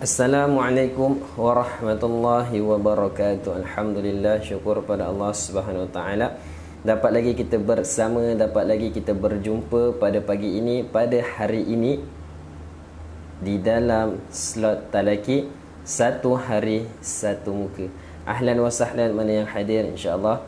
Assalamualaikum warahmatullahi wabarakatuh. Alhamdulillah, syukur pada Allah Subhanahu Wa Taala. Dapat lagi kita bersama, dapat lagi kita berjumpa pada pagi ini, pada hari ini di dalam slot talaki satu hari satu muka. Ahlan wa sahlan, mana yang hadir insya-Allah.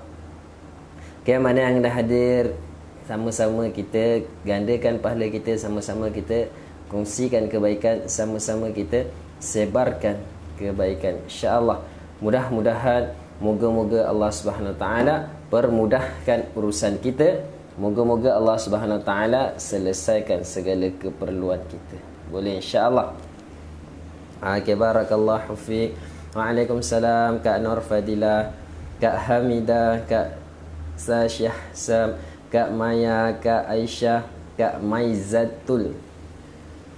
Okay, mana yang dah hadir, sama-sama kita gandakan pahala kita, sama-sama kita kongsikan kebaikan, sama-sama kita sebarkan kebaikan, insya-Allah. Mudah-mudahan, moga-moga Allah Subhanahu Wa Taala permudahkan urusan kita. Moga-moga Allah Subhanahu Wa Taala selesaikan segala keperluan kita. Boleh, insya-Allah. Okay, barakallahu fiik. Waalaikumsalam Kak Nur Fadilah, Kak Hamidah, Kak Sasyah Sam, Kak Maya, Kak Aisyah, Kak Maizatul,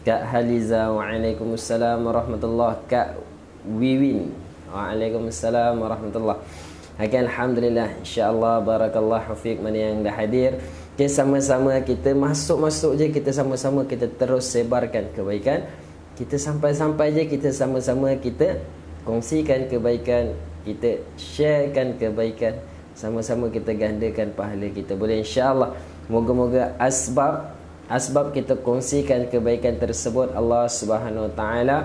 Kak Haliza, waalaikumsalam warahmatullahi. Kak Wiwin, waalaikumsalam warahmatullahi. Okay, alhamdulillah, insya-Allah, barakallahu fiik. Mana yang dah hadir, okay, sama-sama kita masuk-masuk je, kita sama-sama kita terus sebarkan kebaikan. Kita sampai-sampai je, kita sama-sama kita kongsikan kebaikan, kita sharekan kebaikan, sama-sama kita gandakan pahala kita. Boleh, insya-Allah. Moga-moga asbab kita kongsikan kebaikan tersebut, Allah Subhanahu Wa Taala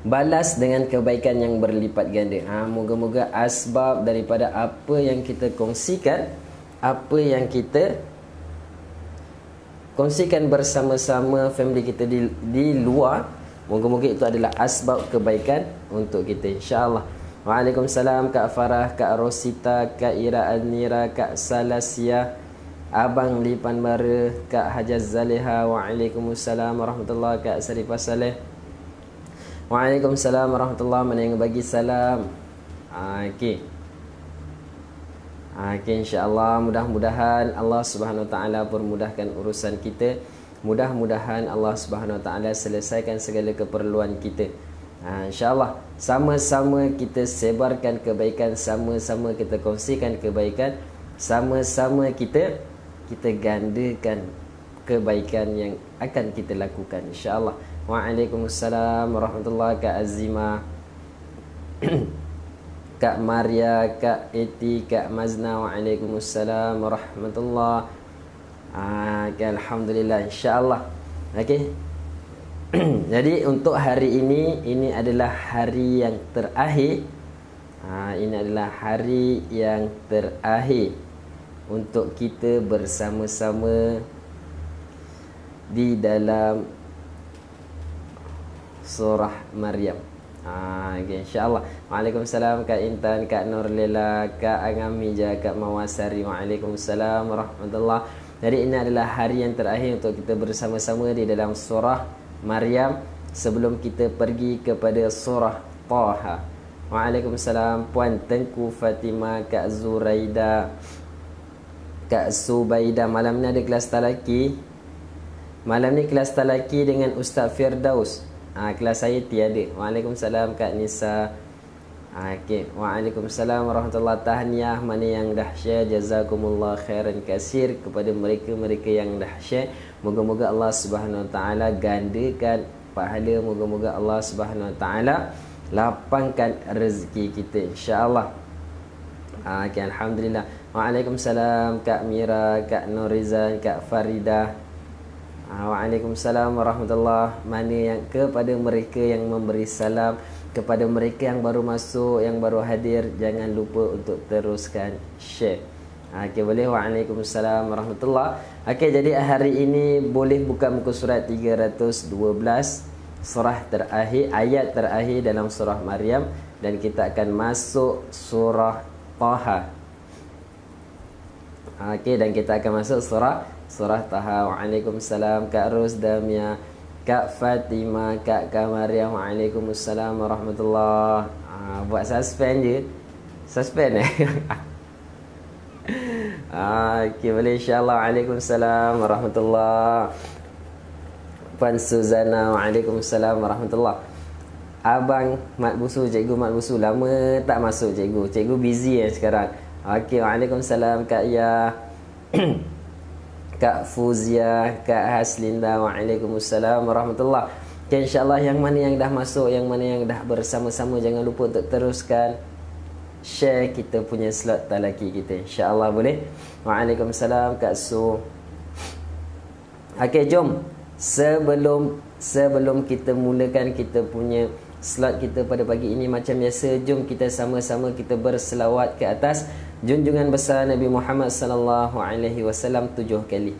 balas dengan kebaikan yang berlipat ganda. Moga-moga asbab daripada apa yang kita kongsikan, apa yang kita kongsikan bersama-sama family kita di luar, moga-moga itu adalah asbab kebaikan untuk kita, insya-Allah. Waalaikumsalam Kak Farah, Kak Rosita, Kak Ira Alnira, Kak Salasia, Abang Lipan Bara, Kak Hajaz Zaleha, waalaikumsalam warahmatullahi. Kak Sarifah Saleh, waalaikumsalam warahmatullahi. Mana yang bagi salam? Okey. Okey, insya-Allah, mudah-mudahan Allah Subhanahu Wa Taala permudahkan urusan kita. Mudah-mudahan Allah Subhanahu Wa Taala selesaikan segala keperluan kita. Insya-Allah, sama-sama kita sebarkan kebaikan, sama-sama kita kongsikan kebaikan, sama-sama kita gandakan kebaikan yang akan kita lakukan, insya-Allah. Waalaikumsalam warahmatullahi. Kak Azima, Kak Maria, Kak Eti, Kak Mazna, waalaikumsalam warahmatullahi. Alhamdulillah, insya-Allah. Okey. Jadi untuk hari ini adalah hari yang terakhir. Ini adalah hari yang terakhir untuk kita bersama-sama di dalam surah Maryam. Okay, insya-Allah. Waalaikumsalam Kak Intan, Kak Nurlela, Kak Angamija, Kak Mawasari, waalaikumsalam warahmatullahi. Jadi ini adalah hari yang terakhir untuk kita bersama-sama di dalam surah Maryam sebelum kita pergi kepada surah Taha. Waalaikumsalam Puan Tengku Fatimah, Kak Zuraida, Kak Subaida. Malam ni ada kelas talaki. Malam ni kelas talaki dengan Ustaz Firdaus. Kelas saya tiada. Waalaikumsalam Kak Nisa. Okay. Waalaikumsalam warahmatullahi. Tahniah mana yang dah share, jazakumullah khairan kasir kepada mereka-mereka yang dah share. Moga-moga Allah Subhanahu Wa Taala gandakan pahala, moga-moga Allah Subhanahu Wa Taala lapangkan rezeki kita, insya-Allah. Okay, alhamdulillah. Waalaikumsalam Kak Mira, Kak Norizan, Kak Farida. Waalaikumsalam warahmatullahi. Mana yang kepada mereka yang memberi salam, kepada mereka yang baru masuk, yang baru hadir, jangan lupa untuk teruskan share. Okey, boleh. Waalaikumsalam warahmatullahi. Okey, jadi hari ini boleh buka muka surat 312, surah terakhir, ayat terakhir dalam surah Maryam, dan kita akan masuk surah Taha. Okey, dan kita akan masuk surah Taha. Waalaikumsalam Kak Rusdamia, Kak Fatimah, Kak Kamaria, waalaikumsalam warahmatullahi. Buat suspend je. Suspend Okey, boleh, insya-Allah. Waalaikumsalam warahmatullahi. Puan Suzana, waalaikumsalam warahmatullahi. Abang Mat Busu, Cikgu Mat Busu, lama tak masuk cikgu. Cikgu busy sekarang. Okey, waalaikumsalam Kak Ya. Kak Fuzia, Kak Haslinda, waalaikumsalam warahmatullahi. Okay, insyaAllah yang mana yang dah masuk, yang mana yang dah bersama-sama, jangan lupa untuk teruskan share kita punya slot talaki kita. InsyaAllah boleh. Waalaikumsalam Kak Su. Okay, jom. Sebelum kita mulakan kita punya slot kita pada pagi ini, macam biasa, jom kita sama-sama kita berselawat ke atas junjungan besar Nabi Muhammad sallallahu alaihi wasallam 7 kali.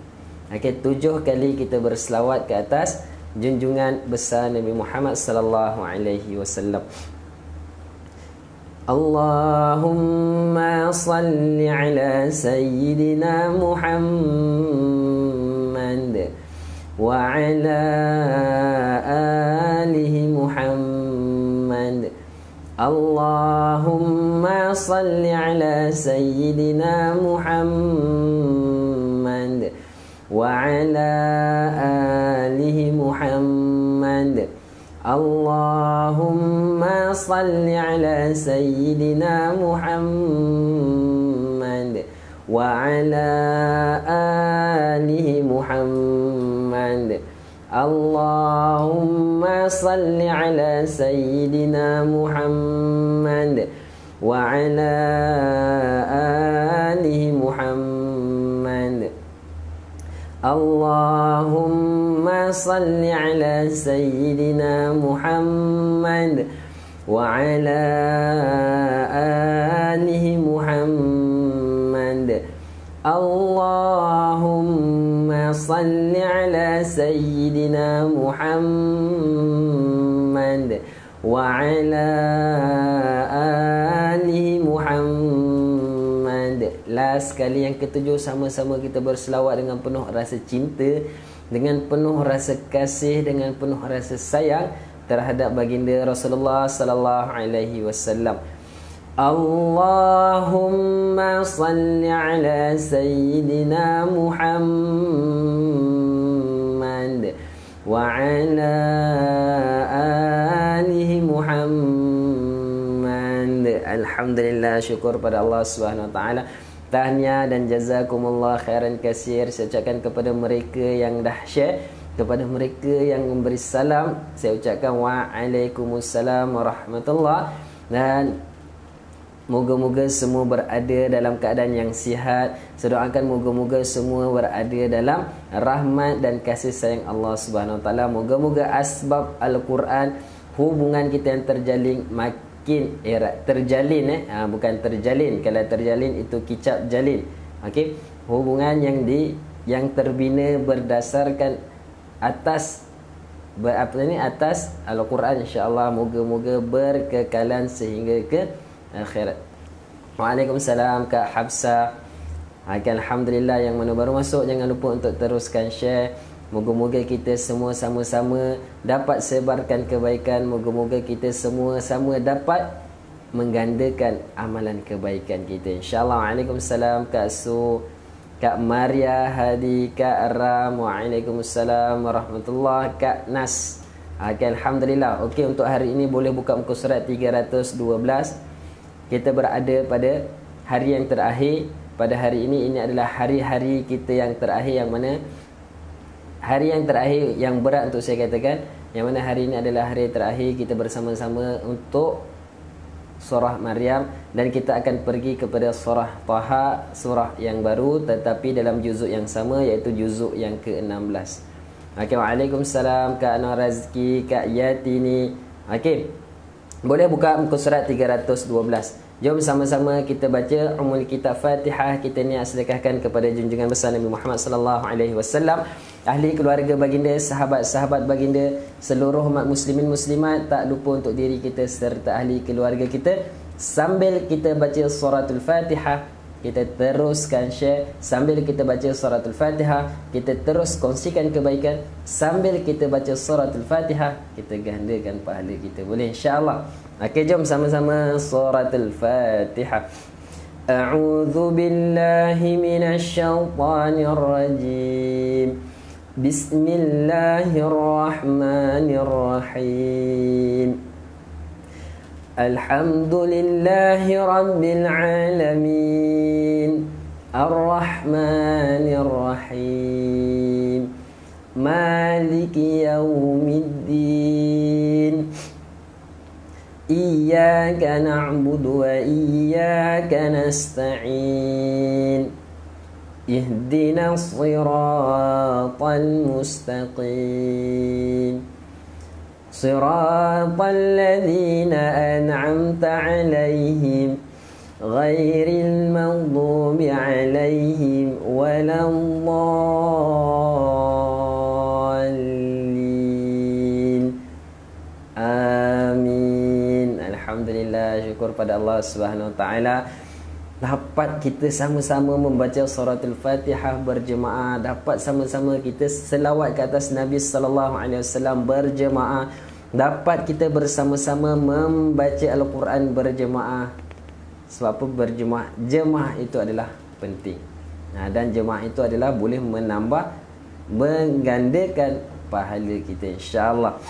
Okay, 7 kali kita berselawat ke atas junjungan besar Nabi Muhammad sallallahu alaihi wasallam. Allahumma salli ala sayyidina Muhammad wa ala alihi Muhammad. Allahumma salli ala sayyidina Muhammad wa ala alihi Muhammad. Allahumma salli ala sayyidina Muhammad wa ala alihi Muhammad. Allahumma salli ala sayyidina Muhammad wa ala alihi Muhammad. Allahumma salli ala sayyidina Muhammad wa ala alihi Muhammad. Allahumma salli ala sayyidina Muhammad wa ala alihi Muhammad. Last sekali, yang ketujuh, sama-sama kita berselawat dengan penuh rasa cinta, dengan penuh rasa kasih, dengan penuh rasa sayang terhadap baginda Rasulullah sallallahu alaihi wasallam. Allahumma salli ala sayyidina Muhammad wa ala alihi Muhammad. Alhamdulillah, syukur pada Allah Subhanahu wa taala. Tahniah dan jazakumullah khairan katsir saya ucapkan kepada mereka yang dah share, kepada mereka yang memberi salam, saya ucapkan waalaikumsalam warahmatullahi. Dan moga-moga semua berada dalam keadaan yang sihat. Saya doakan moga-moga semua berada dalam rahmat dan kasih sayang Allah Subhanahu wa taala. Moga-moga asbab Al-Quran, hubungan kita yang terjalin makin erat. Terjalin bukan terjalin. Kalau terjalin itu kicap jalin. Okey, hubungan yang terbina berdasarkan atas atas Al-Quran, insya-Allah moga-moga berkekalan sehingga ke akhirat. Waalaikumsalam Kak Habsah. Alhamdulillah, yang mana baru masuk jangan lupa untuk teruskan share. Moga-moga kita semua sama-sama dapat sebarkan kebaikan. Moga-moga kita semua sama dapat menggandakan amalan kebaikan kita, insya-Allah. Waalaikumsalam Kak Su, Kak Maria Hadi, Kak Ram. Waalaikumsalam warahmatullahi. Kak Nas. Alhamdulillah. Okey, untuk hari ini boleh buka muka surat 312. Kita berada pada hari yang terakhir. Pada hari ini adalah hari-hari kita yang terakhir, yang mana hari yang terakhir yang berat untuk saya katakan, yang mana hari ini adalah hari terakhir kita bersama-sama untuk surah Maryam, dan kita akan pergi kepada surah Taha, surah yang baru tetapi dalam juzuk yang sama, iaitu juzuk yang ke-16. Okey, waalaikumsalam Kak Nur Razki, Kak Yatini. Okey, boleh buka muka surat 312. Jom sama-sama kita baca umul kitab Fatihah. Kita niat sedekahkan kepada junjungan besar Nabi Muhammad sallallahu alaihi wasallam, ahli keluarga baginda, sahabat-sahabat baginda, seluruh umat muslimin muslimat, tak lupa untuk diri kita serta ahli keluarga kita. Sambil kita baca suratul Fatihah, kita teruskan share. Sambil kita baca suratul Fatihah, kita terus kongsikan kebaikan. Sambil kita baca suratul Fatihah, kita gandakan pahala kita. Boleh, insya-Allah. Okey, jom sama-sama suratul Fatihah. A'udzu billahi minasy syaithanir rajim. Bismillahirrahmanirrahim. Alhamdulillahi rabbil alamin. Ar-Rahmanir Rahim. Maliki yaumiddin. Iyyaka na'budu wa iyyaka nasta'in. Ihdinas siratal mustaqim. Siratal ladzina an'amta 'alaihim ghairil maghdubi 'alaihim waladdallin. Amin. Alhamdulillah, syukur pada Allah Subhanahu wa taala. Dapat kita sama-sama membaca suratul Fatihah berjemaah, dapat sama-sama kita selawat ke atas Nabi sallallahu alaihi wasallam berjemaah, dapat kita bersama-sama membaca Al-Quran berjemaah. Sebab apa berjemaah? Jemaah itu adalah penting. Dan jemaah itu adalah boleh menambah, menggandakan pahala kita, insya-Allah.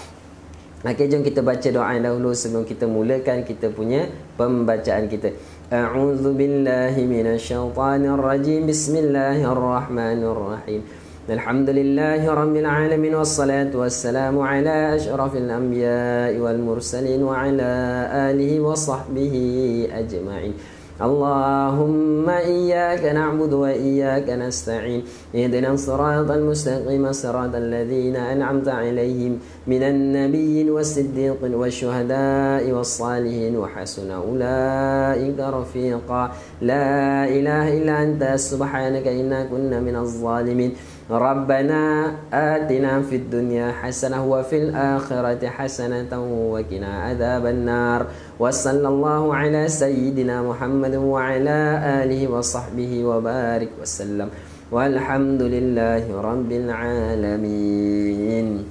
Okey, jom kita baca doa dahulu sebelum kita mulakan kita punya pembacaan kita. A'udzu billahi minasyaitonir rajim. Bismillahirrahmanirrahim. Alhamdulillahi rabbil alamin wassalatu wassalamu ala asyrafil anbiya'i wal mursalin wa ala alihi wa sahbihi ajma'in. Allahumma iyyaka na'budu wa iyyaka nasta'in. Ihdinas siratal mustaqim, siratal ladzina an'amta 'alaihim minan nabiyyin was-siddiqin wasyuhada'i was-salihin wa hasuna ulaika rafiqa. La ilaha illa anta subhanaka inna kunna minaz zalimin. Rabbana atina fid dunya hasanah wa fil akhirati hasanatan wa qina adzaban nar. Wa sallallahu ala sayyidina Muhammad wa ala alihi wa sahbihi wa barik wa sallam. Walhamdulillahi rabbil alamin.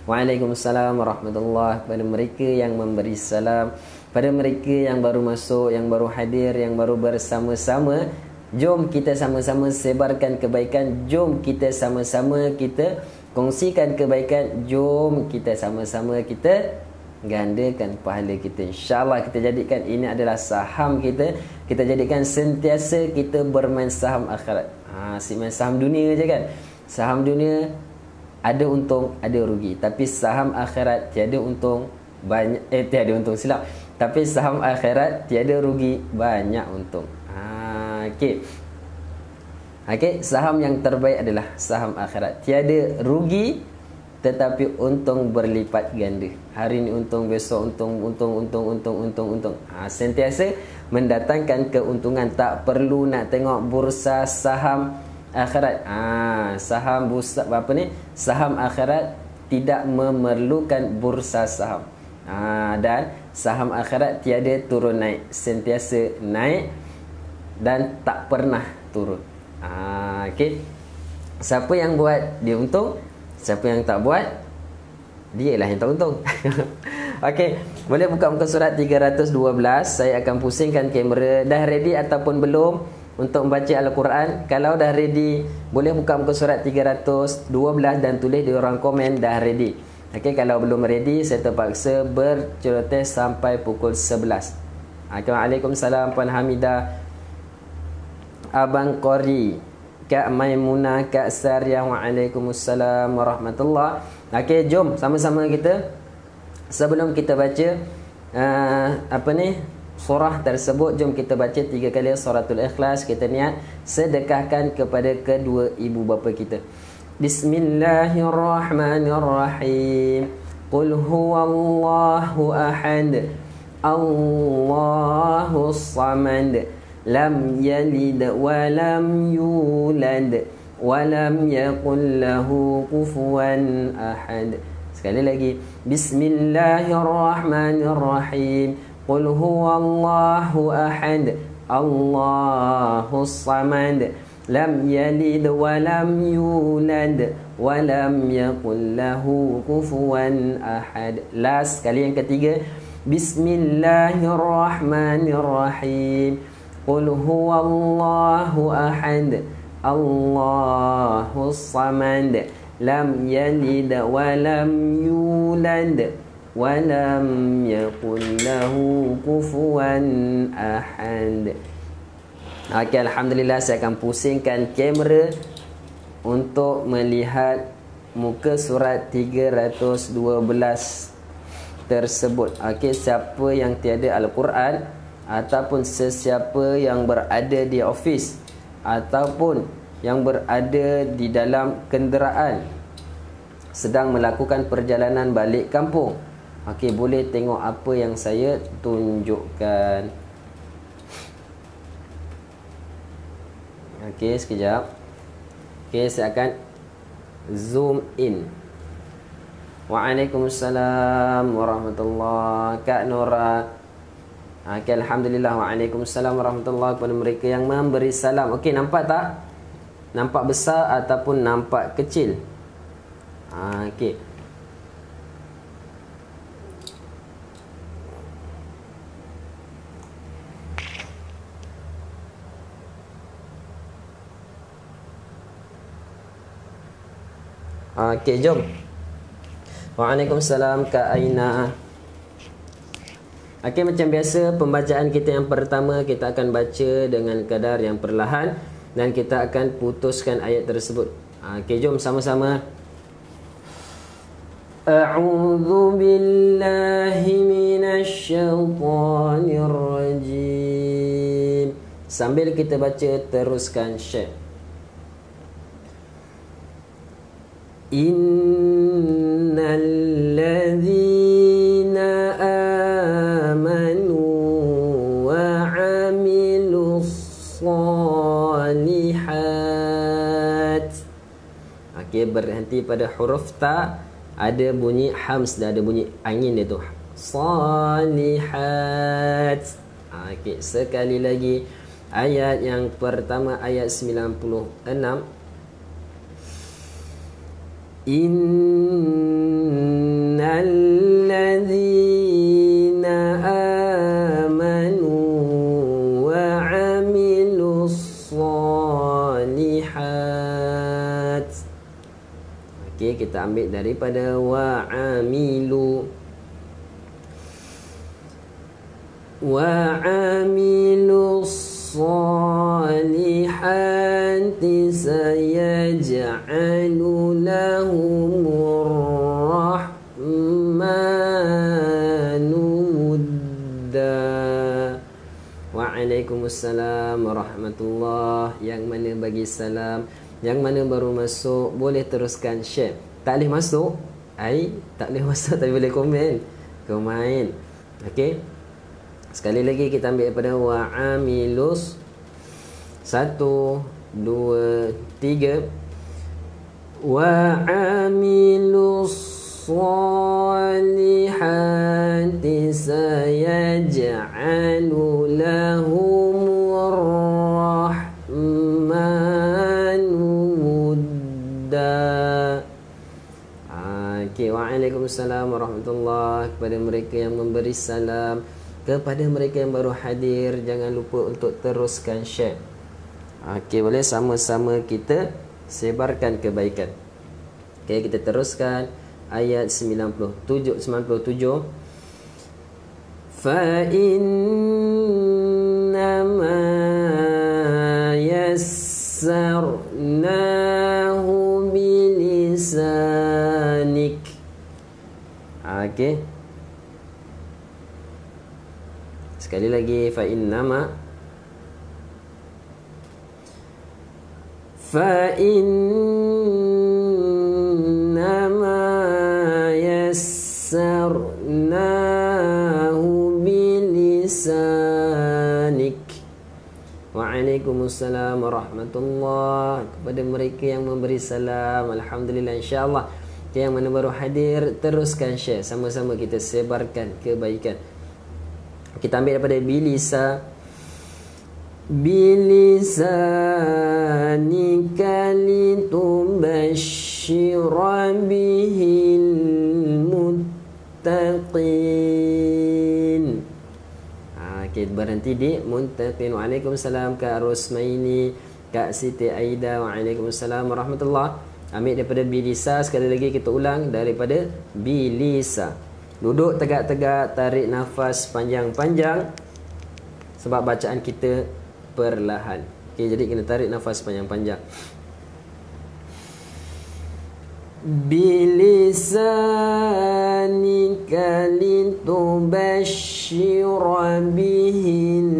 Waalaikumsalam warahmatullahi. Pada mereka yang memberi salam, pada mereka yang baru masuk, yang baru hadir, yang baru bersama-sama, jom kita sama-sama sebarkan kebaikan. Jom kita sama-sama kita kongsikan kebaikan. Jom kita sama-sama kita gandakan pahala kita. InsyaAllah kita jadikan ini adalah saham kita. Kita jadikan sentiasa kita bermain saham akhirat. Si main saham dunia je kan. Saham dunia ada untung, ada rugi. Tapi saham akhirat tiada untung, banyak tiada untung, silap. Tapi saham akhirat tiada rugi, banyak untung. Okey. Okey, saham yang terbaik adalah saham akhirat. Tiada rugi tetapi untung berlipat ganda. Hari ini untung, besok untung. Sentiasa mendatangkan keuntungan. Tak perlu nak tengok bursa saham akhirat. Saham bursa apa ni? Saham akhirat tidak memerlukan bursa saham. Dan saham akhirat tiada turun naik, sentiasa naik dan tak pernah turun. Okey. Siapa yang buat dia untung, siapa yang tak buat dia lah yang tak untung. Okey, boleh buka muka surat 312. Saya akan pusingkan kamera. Dah ready ataupun belum untuk membaca Al-Quran? Kalau dah ready, boleh buka muka surat 312 dan tulis di orang komen dah ready. Okey, kalau belum ready, saya terpaksa berceloteh sampai pukul 11. Waalaikumsalam Puan Hamidah, Abang Qori, Kak Maimunah, Kak Saria. Waalaikumsalam warahmatullahi. Okey, jom sama-sama kita sebelum kita baca surah tersebut, jom kita baca 3 kali suratul Ikhlas. Kita niat sedekahkan kepada kedua ibu bapa kita. Bismillahirrahmanirrahim. Qul huwallahu ahad, Allahus samad, lam yalid wa lam yulad wa lam yakul lahu kufuwan ahad. Sekali lagi, Bismillahirrahmanirrahim. Qul huwallahu ahad, Allahus samad, lam yalid wa lam yulad wa lam yakul lahu kufuwan ahad. Last sekali, yang ketiga, Bismillahirrahmanirrahim. Qul huwallahu ahad, Allahus samad, lam yalid wa lam yulad wa lam yakul lahu kufuwan ahad. Okey, alhamdulillah, saya akan pusingkan kamera untuk melihat muka surat 312 tersebut. Okey, siapa yang tiada Al-Quran ataupun sesiapa yang berada di ofis ataupun yang berada di dalam kenderaan sedang melakukan perjalanan balik kampung. Okey, boleh tengok apa yang saya tunjukkan. Okey, sekejap. Okey, saya akan zoom in. Waalaikumsalam warahmatullahi. Kak Nora. Okey, alhamdulillah. Waalaikumsalam warahmatullahi kepada mereka yang memberi salam. Okey, nampak tak? Nampak besar ataupun nampak kecil? Okey. Okey, jom. Waalaikumsalam Kak Aina. Okey, macam biasa pembacaan kita yang pertama kita akan baca dengan kadar yang perlahan dan kita akan putuskan ayat tersebut. Okey, jom sama-sama. A'udzu billahi minasy syaithanir rajim. Sambil kita baca, teruskan share. Innal ladzina amanu wa 'amilus shalihat. Okey, berhenti pada huruf ta. Ada bunyi hams dan ada bunyi angin dia tu. Salihat. Okey, sekali lagi ayat yang pertama, ayat 96. Innal ladzina amanu wa 'amilus shalihat. Okey, kita ambil daripada wa 'amilu. Wa 'amilus salihati sayaj'alu lahumur rahmanu wudda. Waalaikumsalam warahmatullahi. Yang mana bagi salam, yang mana baru masuk, boleh teruskan share. Tak boleh masuk, tak boleh masuk tapi boleh komen. Komen. Okey. Sekali lagi kita ambil daripada wa'amilus. 1, 2, 3. Wa'amilus salihati sayaj'alu lahumur rahmanu wudda. Okey, waalaikumsalam warahmatullahi kepada mereka yang memberi salam. Kepada mereka yang baru hadir, jangan lupa untuk teruskan share. Okey, boleh sama-sama kita sebarkan kebaikan. Okey, kita teruskan ayat 97. Fa innama yassarnahu bilisanik. Okey. Sekali lagi, fa innama yassarnahu bilisanik. Waalaikumsalam warahmatullahi kepada mereka yang memberi salam. Alhamdulillah, insya-Allah. Yang mana baru hadir, teruskan share. Sama-sama kita sebarkan kebaikan. Kita ambil daripada bilisanika litubashshira bihil muttaqin. Okey, berhenti di muttaqin. Waalaikumsalam Kak Rosmaini, Kak Siti Aida. Waalaikumsalam warahmatullahi. Ambil daripada bilisa. Sekali lagi kita ulang daripada bilisa. Duduk tegak-tegak, tarik nafas panjang-panjang sebab bacaan kita perlahan. Okey, jadi kena tarik nafas panjang-panjang. bilisanika litubashshira bihil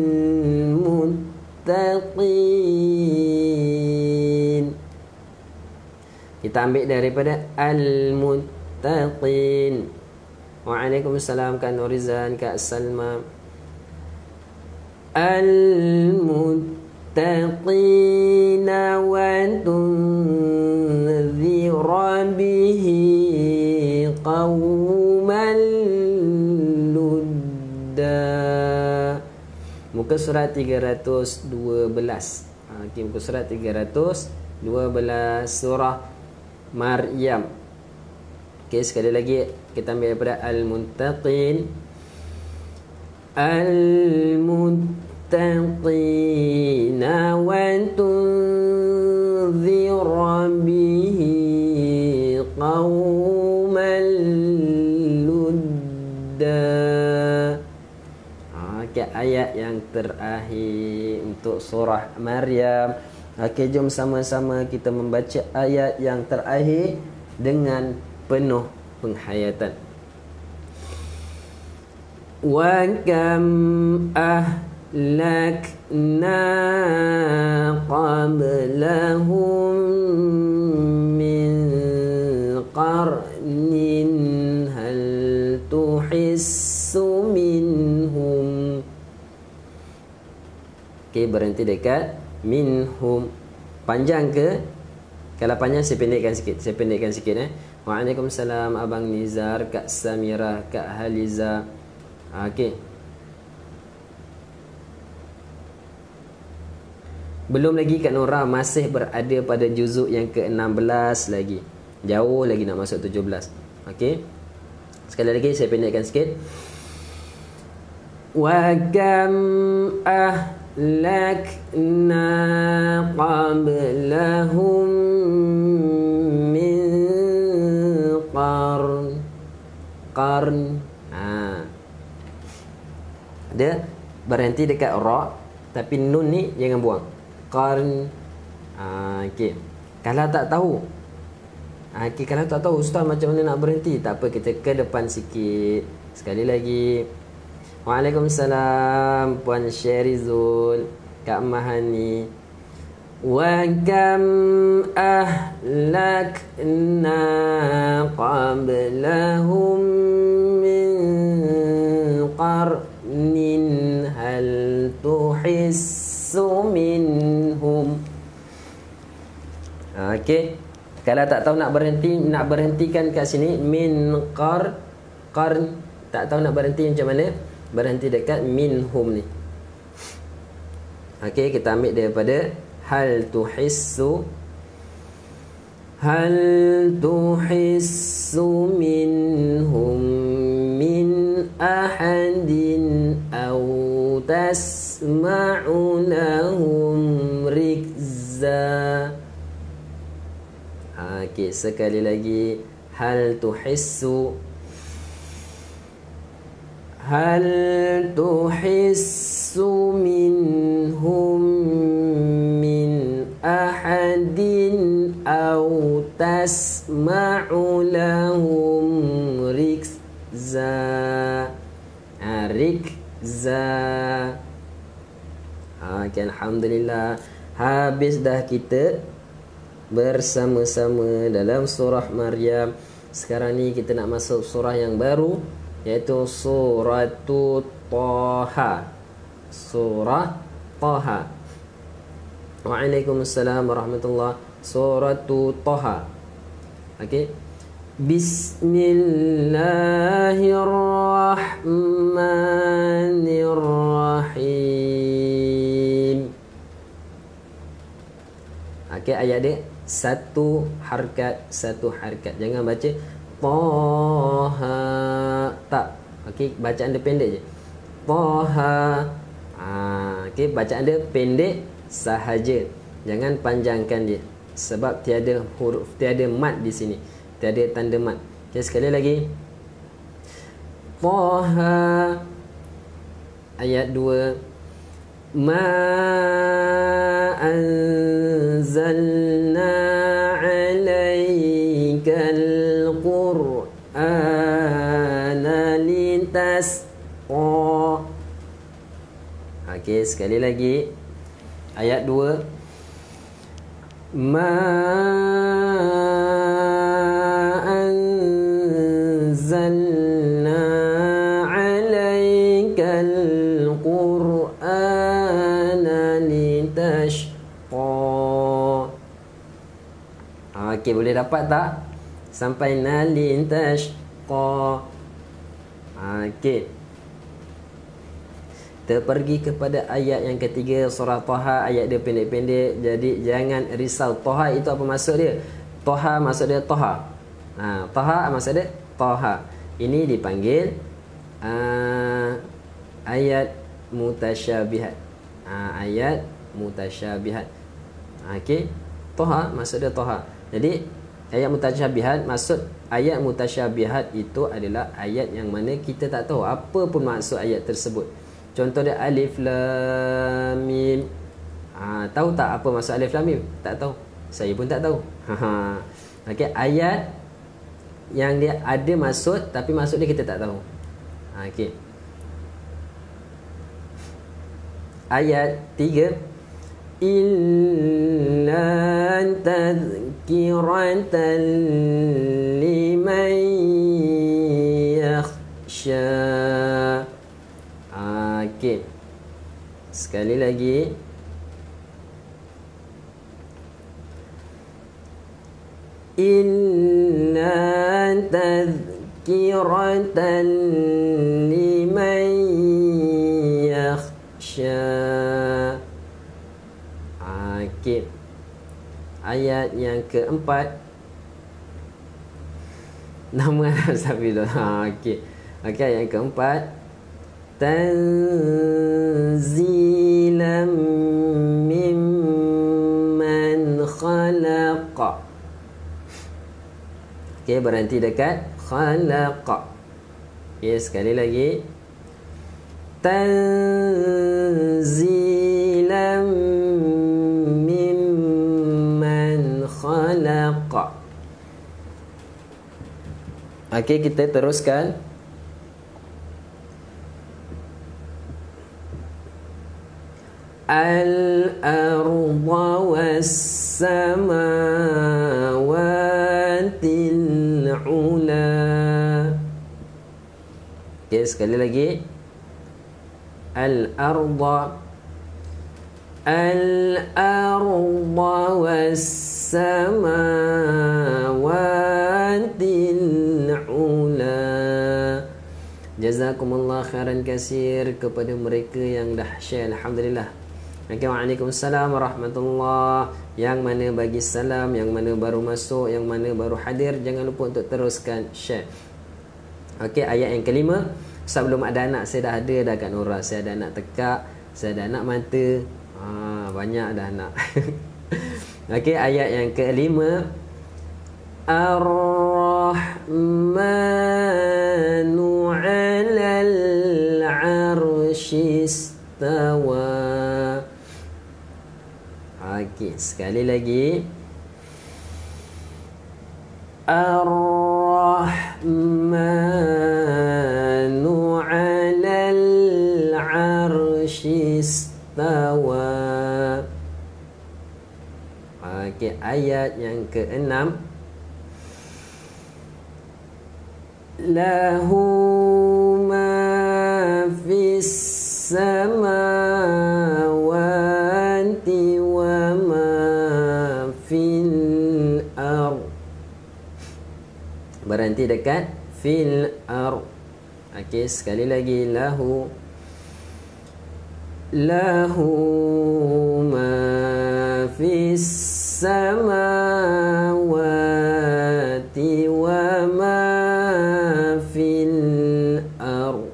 muttaqin. Kita ambil daripada al-muttaqin. Waalaikumsalam Kak Nurizan, Kak Salma. Al-muttaqina wa tunzira bihi qawman ludda. Muka surat 312. Okey, muka surat 312 surah Maryam. Okey, sekali lagi kita ambil daripada al-muttaqin. Al-muttaqina wa tunzira bihi qawman ludda. Okey, ayat yang terakhir untuk surah Maryam. Okey, jom sama-sama kita membaca ayat yang terakhir dengan penuh penghayatan. Wa kam ahlakna qablahum min qarnin hal tuhissu minhum. Okey, berhenti dekat minhum. Panjang ke? Kalau panjang saya pendekkan sikit. Waalaikumsalam Abang Nizar, Kak Samira, Kak Haliza. Okey. Belum lagi Kak Nora masih berada pada juzuk yang ke-16 lagi. Jauh lagi nak masuk 17. Okey. Sekali lagi saya pendekkan sikit. Wa kam ahlakna qablahum min qarn. Dia berhenti dekat ra, tapi nun ni jangan buang. Qarn. Okey. Kalau tak tahu, kalau tak tahu ustaz macam mana nak berhenti, tak apa, kita ke depan sikit. Sekali lagi. Waalaikumsalam Puan Syerizul, Kak Mahani. Wa kam ahlakna qablahum min qarnin hal tuhissu minhum. Okey. Kalau tak tahu nak berhentikan kat sini min qarn, tak tahu nak berhenti macam mana? Berhenti dekat minhum ni. Okey, kita ambil daripada hal tuhissu minhum min ahadin aw tasma'u lahum rikza. Okey, sekali lagi. Hal tuhissu minhum min ahadin aw tasma'u lahum rikza. Rikza. Okey, alhamdulillah. Habis dah kita bersama-sama dalam surah Maryam. Sekarang ni kita nak masuk surah yang baru, iaitu surah Taha. Surah Taha. Waalaikumsalam warahmatullahi. Surah Taha. Okey. Bismillahirrahmanirrahim. Okey, ayat dia satu harakat. Jangan baca Taha, tak. Okey, bacaan dia pendek je. Taha. Okey, bacaan dia pendek sahaja. Jangan panjangkan dia, sebab tiada huruf, tiada mad di sini, tiada tanda mad. Okey, sekali lagi. Taha. Ayat 2. Ma anzalna alaikal yasqa. Okey, sekali lagi. Ayat 2. Ma anzalna 'alaikal qur'ana litashqa. Okey, boleh dapat tak? Sampai nalin tashqa. Okey. Kita pergi kepada ayat yang ketiga surah Taha. Ayat dia pendek-pendek, jadi jangan risau. Taha itu apa maksud dia? Taha maksud dia Taha. Taha maksud dia Taha. Ini dipanggil ayat mutasyabihat. Ayat mutasyabihat. Okey. Taha maksud dia Taha. Jadi ayat mutasyabihat, maksud ayat mutasyabihat itu adalah ayat yang mana kita tak tahu apa pun maksud ayat tersebut. Contoh dia alif lam mim. Tahu tak apa maksud alif lam mim? Tak tahu. Saya pun tak tahu. Okey, ayat yang dia ada maksud tapi maksud dia kita tak tahu. Okey. Ayat 3. Illa tadhkiratan liman yakhsha. Okey. Sekali lagi. Inna tadhkiratan liman yakhsha. Okey. Ayat yang keempat. Nama Alhamdulillah. Okey. Okey, ayat yang keempat. Tanzilam mimman khalaqa. Okey, berhenti dekat khalaqa. Okey, sekali lagi. Tanzilam mimman khalaqa. Okey, kita teruskan. Al-arda was-samawatil ula. Okey, sekali lagi. Al-arda was-samawatil ula. Jazakumullah khairan kasir kepada mereka yang dah share. Alhamdulillah. Waalaikumsalam warahmatullahi. Yang mana bagi salam, yang mana baru masuk, yang mana baru hadir, jangan lupa untuk teruskan share. Okey, ayat yang kelima. Sebelum ada anak, saya dah ada dah kat Nura. Saya ada anak tekak, saya ada anak mata. Banyak dah anak. Okey, ayat yang kelima. Ar-Rahmanu 'alal 'arsy istawa. Okey, sekali lagi. Ar-Rahmanu 'alal 'arsy istawa. Okey, ayat yang keenam. Lahu ma fis samawati wa ma fil ard. Berhenti dekat fil ard. Okey, sekali lagi. Lahu ma fis samawati wa ma fil ard.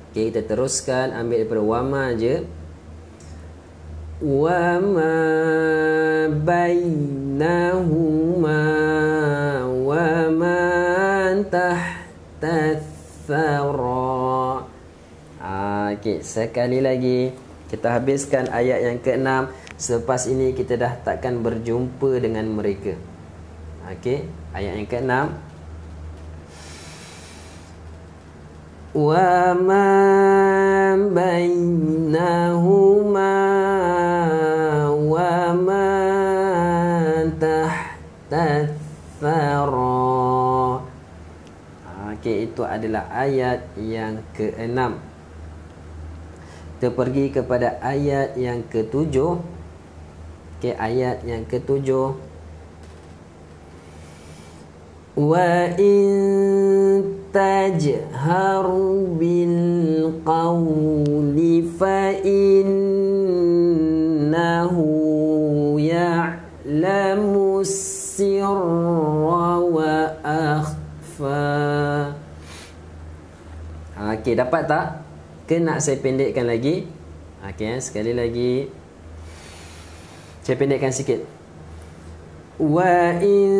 Okey, kita teruskan, ambil daripada wama je. Wama bainahuma wama tahta thara. Okey, sekali lagi. Kita habiskan ayat yang ke-6. Selepas ini kita dah takkan berjumpa dengan mereka. Okey, ayat yang ke-6. wa ma bainahuma wa ma tahta thara. Okey, itu adalah ayat yang ke-6. Kita pergi kepada ayat yang ke-7. Okey, ayat yang ke-7. Wa in tajhar bil qawli fa innahu ya'lamu sirra wa akhfa. Okey, dapat tak? Ke nak saya pendekkan lagi? Okey, sekali lagi. Saya pendekkan sikit. Wa in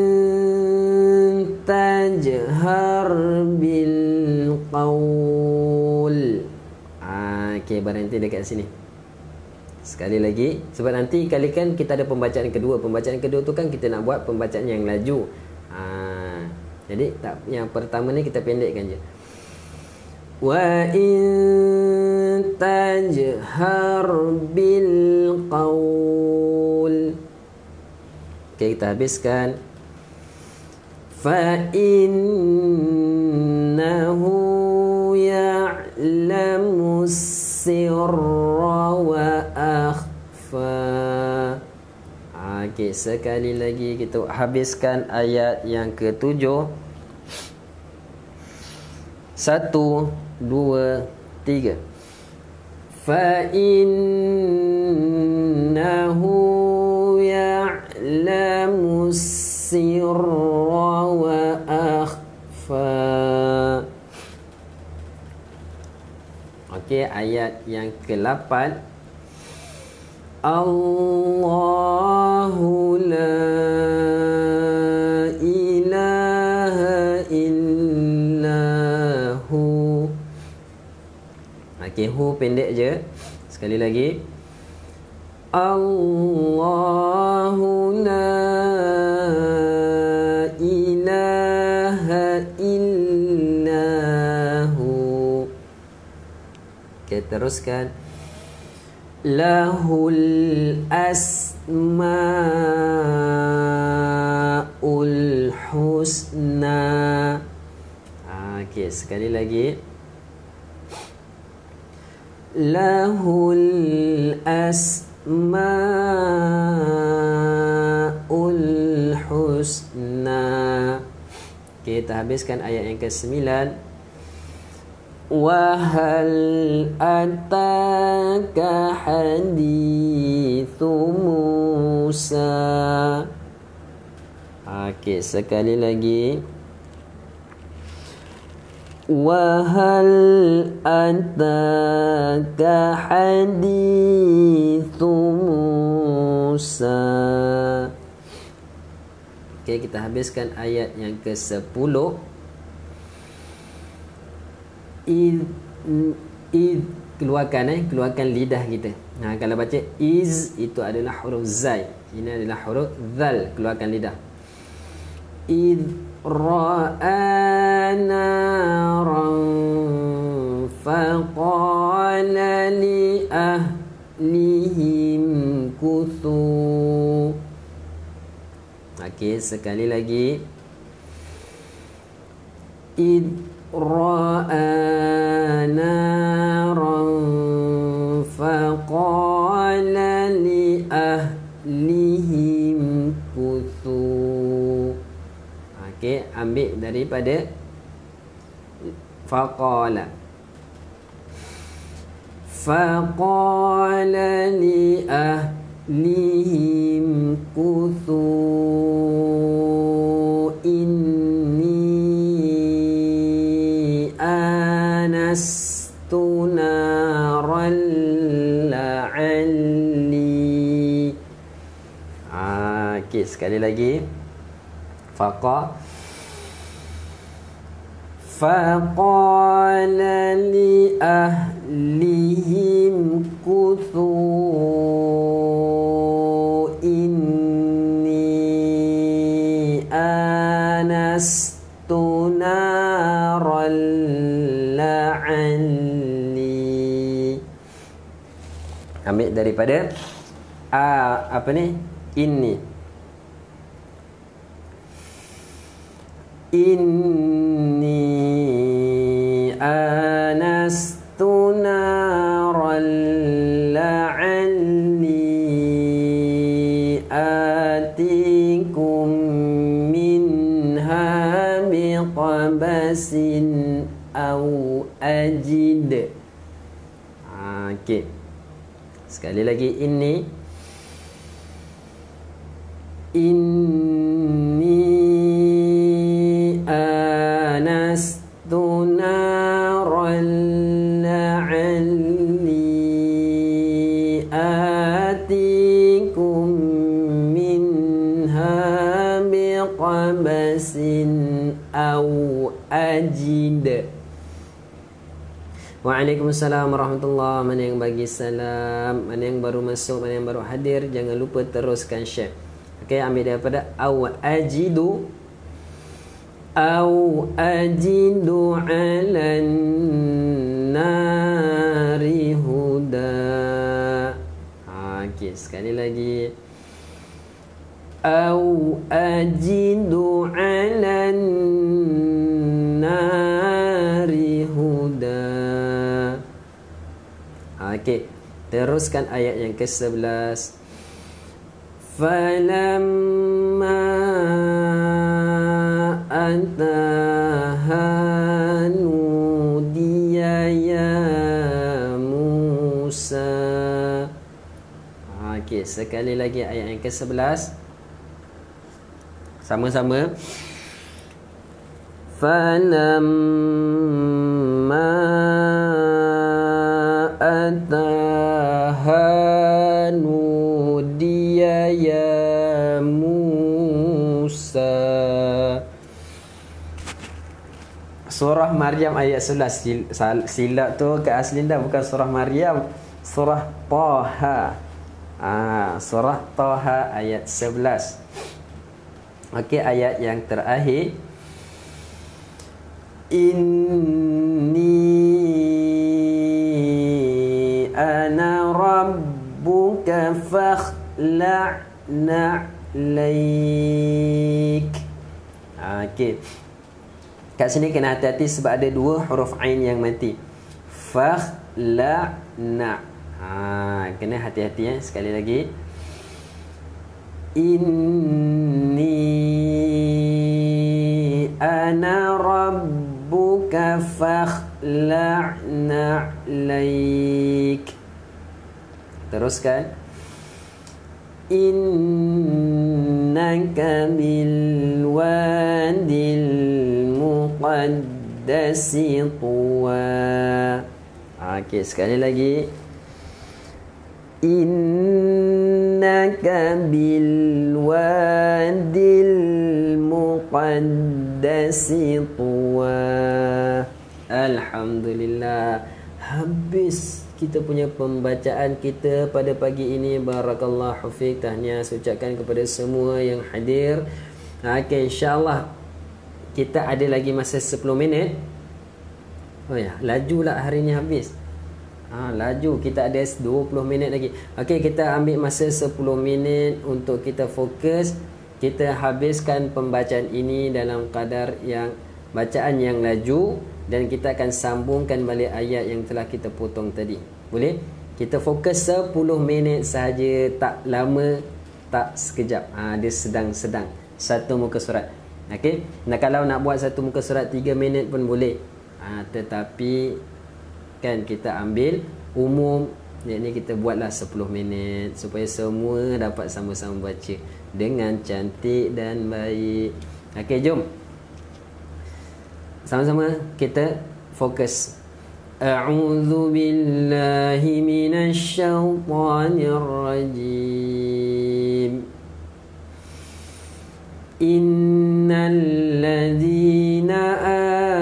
tajhar bil qaul. Okey, berhenti dekat sini. Sekali lagi. Sebab nanti kali kan kita ada pembacaan kedua. Pembacaan kedua tu kan kita nak buat pembacaan yang laju. Jadi tak, yang pertama ni kita pendekkan je. Wa in tajhar bil qaul. Okey, kita habiskan. Fa innahu ya'lamu sirra wa akhfa. Okey, sekali lagi kita habiskan ayat yang ke-7. 1, 2, 3. Fa innahu ya'lamu sirra wa akhfa. Okey, ayat yang ke-8. Allahu la ilaha illahu. Okey, hu pendek je. Sekali lagi. Allahu la ilaha illahu. Okey, teruskan. Lahul asmaul husna. Okey, sekali lagi. Lahul asmaul husna. Okey, kita habiskan ayat yang ke-9. Wa hal ataka hadithu Musa. Okey, sekali lagi. Wa hal ataka hadithu Musa. Okey, kita habiskan ayat yang ke-10. Id keluarkan keluarkan lidah kita. Kalau baca iz itu adalah huruf zai. Ini adalah huruf zal, keluarkan lidah. Id ra'a naran faqala li ahlihim kuthu. Okey, sekali lagi. Id ra'a naran faqala li ahlihim kuthu. Okey, ambil daripada faqala. Faqala li ahlihim kuthu anastu naran la'alli. Okey, sekali lagi. Faqala li ahlihim kuthu inni anastu naran la'alli. Ambil daripada apa ni? Inni. Inni anastu naran la'alli atikum minha biqabasin au ajid. Okey. Sekali lagi, inni anastu naran la'alli atikum minha biqabasin au ajid. Waalaikumsalam warahmatullahi. Mana yang bagi salam, mana yang baru masuk, mana yang baru hadir, jangan lupa teruskan share. Okey, ambil daripada au ajidu alan nari huda. Okey, sekali lagi. Au ajidu alan nari huda. Okey, teruskan ayat yang ke-11. Falamma ataha nudiya ya Musa. Okey, sekali lagi ayat yang ke-11. Sama-sama. Falamma ataha nudiya ya Musa. Surah Maryam ayat 11. Silap tu ke aslinda bukan surah Maryam, surah Taha. Surah Taha ayat 11. Okey, ayat yang terakhir. Inni ana rabbuka fakhla'na alaik. Okey. Kat sini kena hati-hati sebab ada dua huruf ain yang mati. Fakhla'na. Kena hati-hati sekali lagi. Inni ana rabbuka fakhla'na alaik. Teruskan. Innaka bil wadil muqaddasi tuwa. Okey, sekali lagi. Innaka bil wadil muqaddasi tuwa. Alhamdulillah. Habis kita punya pembacaan kita pada pagi ini. Barakallahu fiik. Tahniah ucapkan kepada semua yang hadir. Okey, insya-Allah kita ada lagi masa 10 minit. Oh ya, lajulah hari ni habis. Laju, kita ada 20 minit lagi. Okey, kita ambil masa 10 minit untuk kita fokus. Kita habiskan pembacaan ini dalam kadar yang bacaan yang laju, dan kita akan sambungkan balik ayat yang telah kita potong tadi. Boleh? Kita fokus 10 minit sahaja, tak lama, tak sekejap. Dia sedang-sedang satu muka surat. Okey. Nah, kalau nak buat satu muka surat 3 minit pun boleh. Tetapi kan kita ambil umum, yakni kita buatlah 10 minit supaya semua dapat sama-sama baca dengan cantik dan baik. Okey, jom. Sama-sama kita fokus. A'udzu billahi minasy syaithanir rajim. Innal ladzina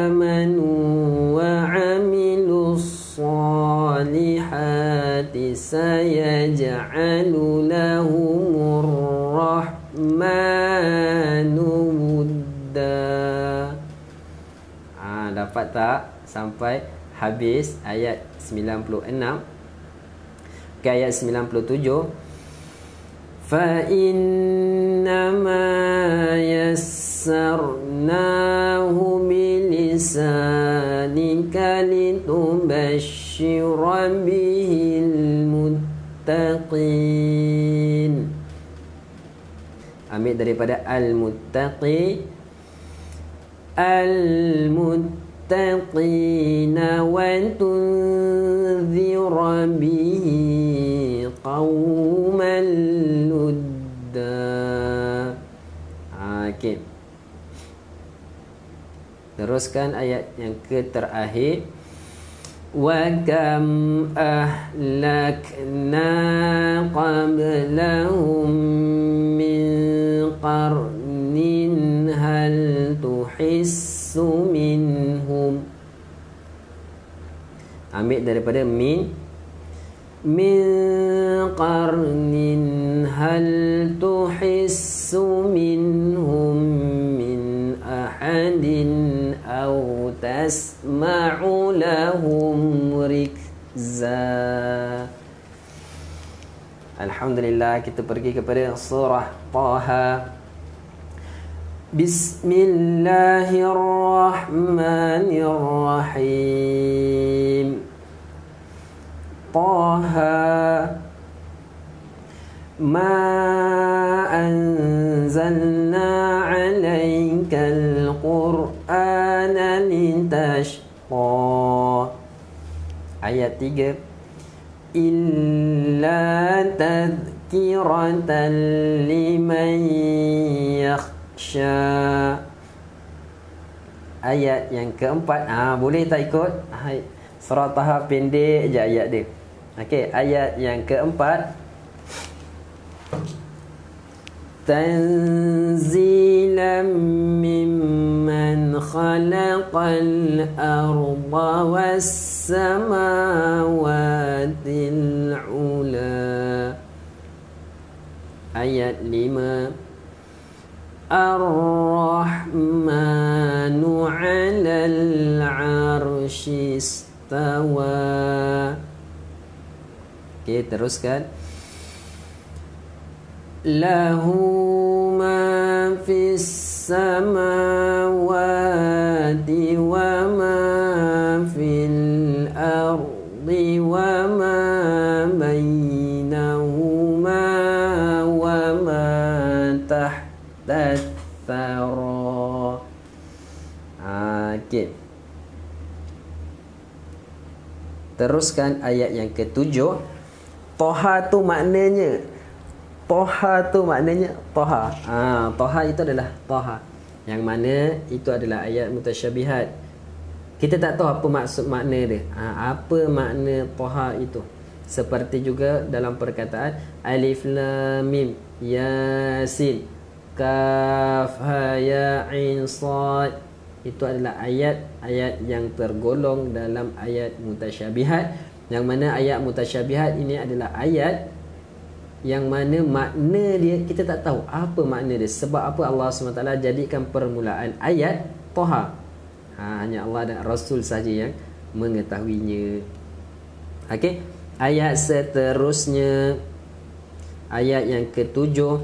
amanu wa 'amilus shalihati sayaj'alu lahumur rahmanu wudda. Dapat tak? sampai habis ayat 96. Ke ayat 97. Fa innama yassarnahu bilisanika litubashshira bihil muttaqin. Ambil daripada al-muttaqi, al-muttaqina wa tunzira bihi qauman ludda. Okey. Teruskan ayat yang terakhir. Wa kam ahlakna qablahum min qarnin hal tuhissu minhum. Ambil daripada min qarnin hal tuhissu minhum min ahadin aw tasma'u lahum rikza. Alhamdulillah, kita pergi kepada surah Taha. Bismillahirrahmanirrahim. Taha ma anzalna 'alaikal qur'ana litashqa. Ayat 3. Illa tadhkiratan liman yakhsha. Ayat yang keempat. Boleh tak ikut? Surah Taha pendek je ayat dia. Okey, ayat yang keempat. Tanzilam mimman khalaqal arda was samawatil ula. Ayat 5. Ar-Rahmanu 'alal 'arsyi istawa. Okey, teruskan. Lahu ma fis samawati wa ma fil ardi wa ma bainahuma wa ma tahta thara. Okey. Teruskan ayat yang ke-7. Taha tu maknanya Taha. Taha itu adalah Taha, yang mana itu adalah ayat mutasyabihat. Kita tak tahu apa maksud makna dia. Apa makna Taha itu? Seperti juga dalam perkataan Alif Lam Mim, Yasin, Kaf Ha Ya Ain Sad. Itu adalah ayat-ayat yang tergolong dalam ayat mutasyabihat, yang mana ayat mutasyabihat ini adalah ayat yang mana makna dia kita tak tahu apa makna dia. Sebab apa Allah SWT jadikan permulaan ayat Taha? Hanya Allah dan Rasul saja yang mengetahuinya. Okey, ayat seterusnya, ayat yang ke-7.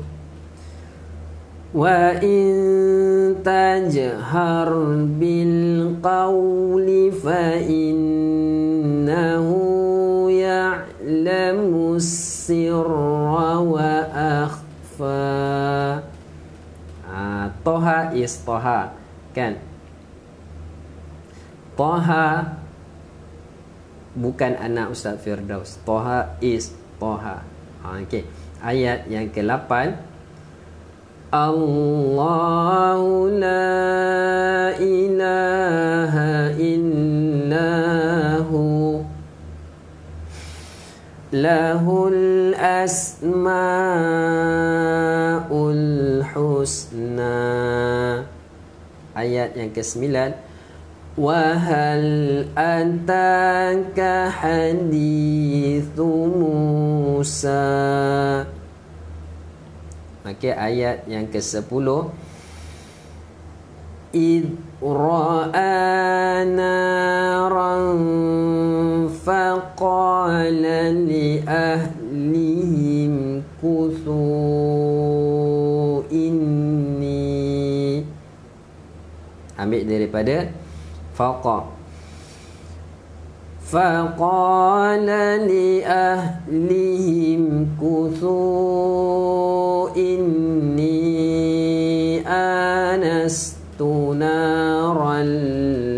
Wa in tajhar bil qawli fa innahu ya'lamu sirra wa akhfa. Taha is Taha, kan? Taha bukan anak Ustaz Firdaus. Taha is Taha. Okey. Ayat yang ke-8. Allahu la ilaha illahu lahul asmaul husna. Ayat yang ke-9. Wa hal ataka hadithu Musa. Okey, ayat yang ke-10. إذ رأى نارا فقال لأهلهم كثوا إني. Ambil daripada faqa. فقال لأهلهم كثوا إني آنست نارا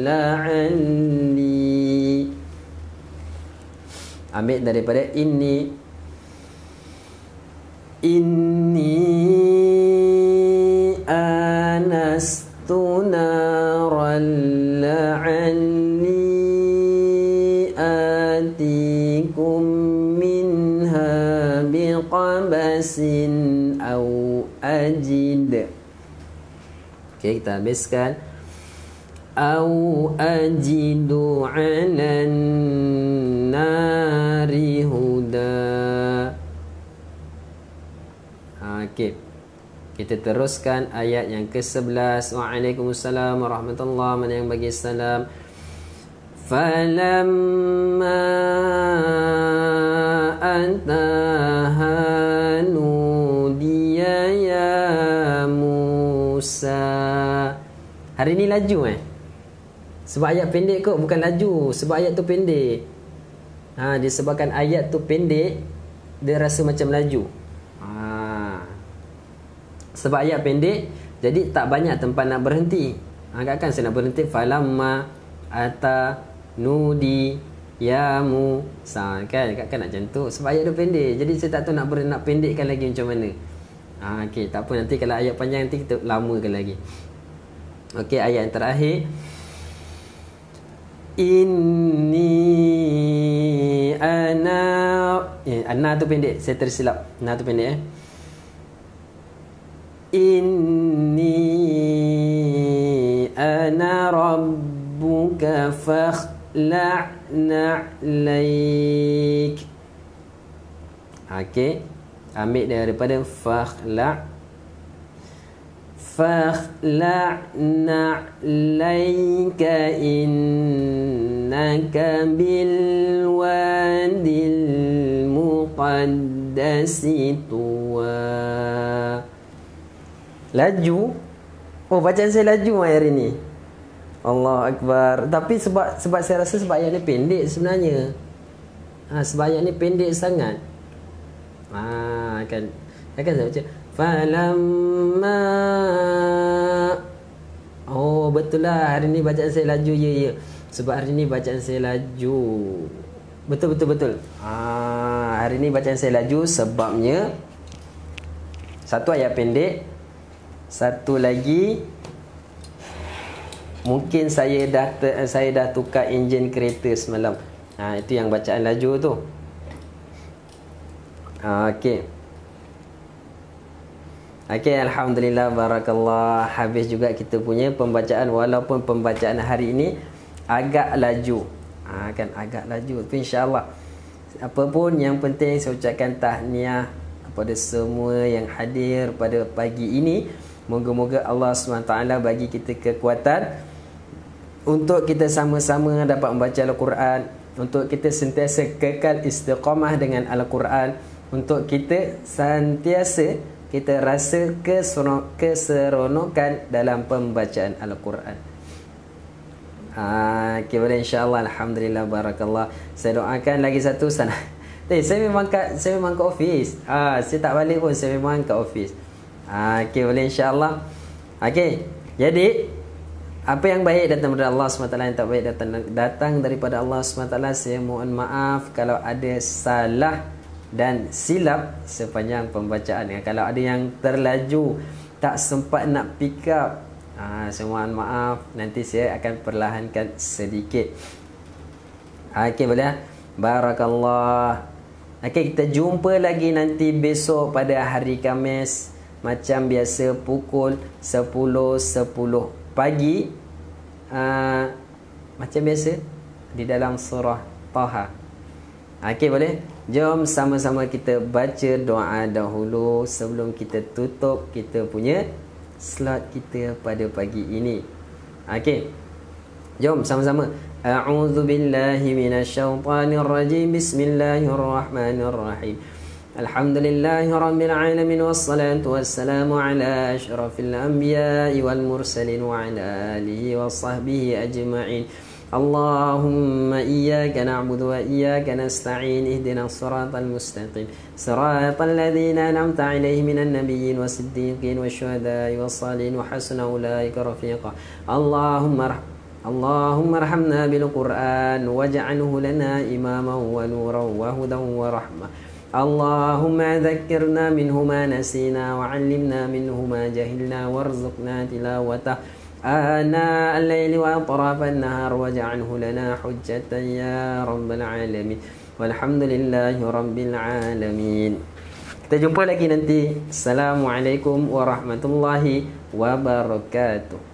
لعلي. Ambil daripada inni anastu naran la'alli atikum minha biqabasin aw ajid. Okey, kita habiskan. Au ajidu 'alan nari huda. Okey. Kita teruskan ayat yang ke-11. Waalaikumsalam warahmatullahi. Mana yang bagi salam? Falamma ataha nudiya ya Musa. Hari ni laju sebab ayat pendek kot, bukan laju. Sebab ayat tu pendek. Disebabkan ayat tu pendek, dia rasa macam laju. Sebab ayat pendek, jadi tak banyak tempat nak berhenti. Agakkan saya nak berhenti. Falamma ata nudi ya Musa. Kan nak macam tu. Sebab ayat tu pendek. Jadi saya tak tahu nak pendekkan lagi macam mana. Okey, tak apa, nanti kalau ayat panjang nanti kita lamakan lagi. Okey, ayat yang terakhir. Inni ana tu pendek, saya tersilap. Ana tu pendek Inni ana rabbuka fakhla'na 'alaik. Okey, ambil daripada fakhla'na 'alaika innaka bil wadil muqaddasi tuwa. Laju. Oh, bacaan saya laju hari ni. Allah Akbar. Tapi sebab saya rasa sebab ayat ni pendek sebenarnya. Sebab ayat ni pendek sangat. Kan saya baca falamma. Oh, betul lah, hari ni bacaan saya laju. Ya. Sebab hari ni bacaan saya laju. Betul. Hari ni bacaan saya laju sebabnya satu ayat pendek. Satu lagi, mungkin saya dah tukar enjin kereta semalam. Itu yang bacaan laju tu. Okey, alhamdulillah, barakallah. Habis juga kita punya pembacaan. Walaupun pembacaan hari ini agak laju. Kan agak laju tu, insya-Allah. Apa pun yang penting, saya ucapkan tahniah kepada semua yang hadir pada pagi ini. Moga-moga Allah SWT bagi kita kekuatan untuk kita sama-sama dapat membaca Al-Quran, untuk kita sentiasa kekal istiqamah dengan Al-Quran, untuk kita sentiasa kita rasa keseronokan dalam pembacaan Al-Quran. Boleh, insya-Allah. Alhamdulillah, barakallah. Saya doakan lagi satu sana. Saya memang kat office. Saya tak balik pun, saya memang kat office. Boleh, insya-Allah. Jadi apa yang baik datang daripada Allah SWT, yang tak baik datang daripada Allah SWT. Saya mohon maaf kalau ada salah dan silap sepanjang pembacaan. Kalau ada yang terlaju, tak sempat nak pick up, saya mohon maaf. Nanti saya akan perlahankan sedikit. Boleh? Barakallah. Kita jumpa lagi nanti besok pada hari Khamis. Macam biasa pukul 10.10 pagi. Macam biasa di dalam surah Taha. Boleh? Jom sama-sama kita baca doa dahulu sebelum kita tutup kita punya slot kita pada pagi ini. Okey. Jom sama-sama. A'udzu billahi minasyaitonir rajim. Bismillahirrahmanirrahim. Alhamdulillahi rabbil alamin wassalatu wassalamu ala asyrafil anbiya'i wal mursalin wa ala alihi washabbihi ajma'in. اللهم إياك نعبد وإياك نستعين اهدنا الصراط المستقيم صراط الذين أنعمت عليهم من النبيين والصديقين والشهداء والصالحين وحسن أولئك رفيقا اللهم ارحمنا بالقرآن واجعله لنا إماما ونورا وهدى ورحمة اللهم ذكرنا منه ما نسينا وعلمنا منه ما جهلنا وارزقنا تلاوته آناء الليل وأطراف النهار واجعله لنا حجة يا رب العالمين والحمد لله رب العالمين. Kita jumpa lagi nanti. Assalamualaikum warahmatullahi wabarakatuh.